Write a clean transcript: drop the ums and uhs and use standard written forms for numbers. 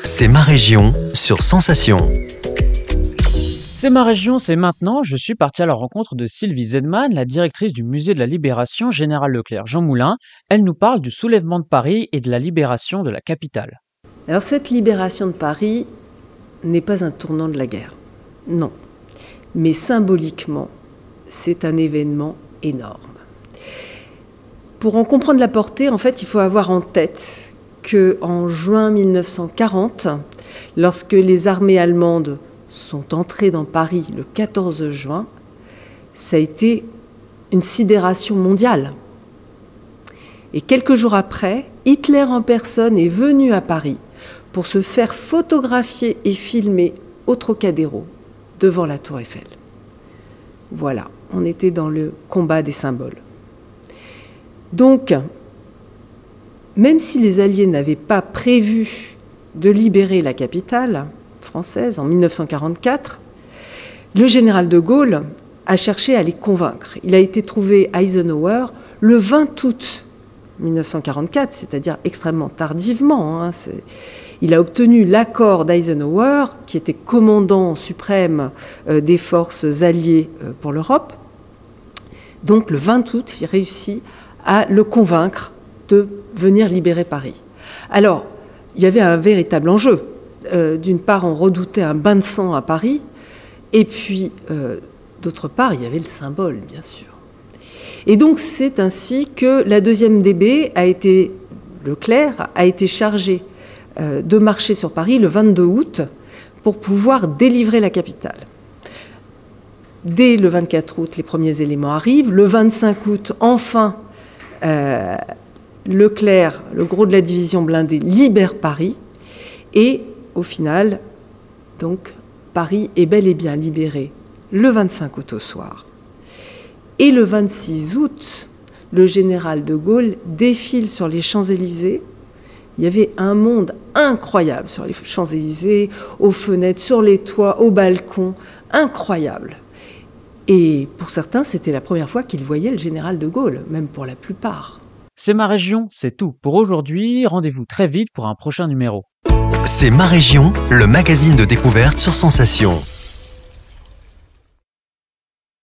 C'est ma région sur Sensation. C'est ma région, c'est maintenant. Je suis parti à la rencontre de Sylvie Zedman, la directrice du musée de la Libération Général Leclerc Jean Moulin. Elle nous parle du soulèvement de Paris et de la libération de la capitale. Alors cette libération de Paris n'est pas un tournant de la guerre, non. Mais symboliquement, c'est un événement énorme. Pour en comprendre la portée, en fait, il faut avoir en tête qu'en juin 1940, lorsque les armées allemandes sont entrées dans Paris le 14 juin, ça a été une sidération mondiale. Et quelques jours après, Hitler en personne est venu à Paris pour se faire photographier et filmer au Trocadéro, devant la Tour Eiffel. Voilà, on était dans le combat des symboles. Donc, même si les Alliés n'avaient pas prévu de libérer la capitale française en 1944, le général de Gaulle a cherché à les convaincre. Il a été trouvé Eisenhower le 20 août 1944, c'est-à-dire extrêmement tardivement. Il a obtenu l'accord d'Eisenhower, qui était commandant suprême des forces alliées pour l'Europe. Donc le 20 août, il réussit à le convaincre de venir libérer Paris. Alors, il y avait un véritable enjeu. D'une part, on redoutait un bain de sang à Paris, et puis, d'autre part, il y avait le symbole, bien sûr. Et donc, c'est ainsi que la 2e DB Leclerc a été chargé de marcher sur Paris le 22 août pour pouvoir délivrer la capitale. Dès le 24 août, les premiers éléments arrivent. Le 25 août, enfin, Leclerc, le gros de la division blindée, libère Paris. Et au final, donc, Paris est bel et bien libéré le 25 août au soir. Et le 26 août, le général de Gaulle défile sur les Champs-Élysées. Il y avait un monde incroyable sur les Champs-Élysées, aux fenêtres, sur les toits, aux balcons, incroyable. Et pour certains, c'était la première fois qu'ils voyaient le général de Gaulle, même pour la plupart. C'est ma région, c'est tout pour aujourd'hui. Rendez-vous très vite pour un prochain numéro. C'est ma région, le magazine de découverte sur Sensation.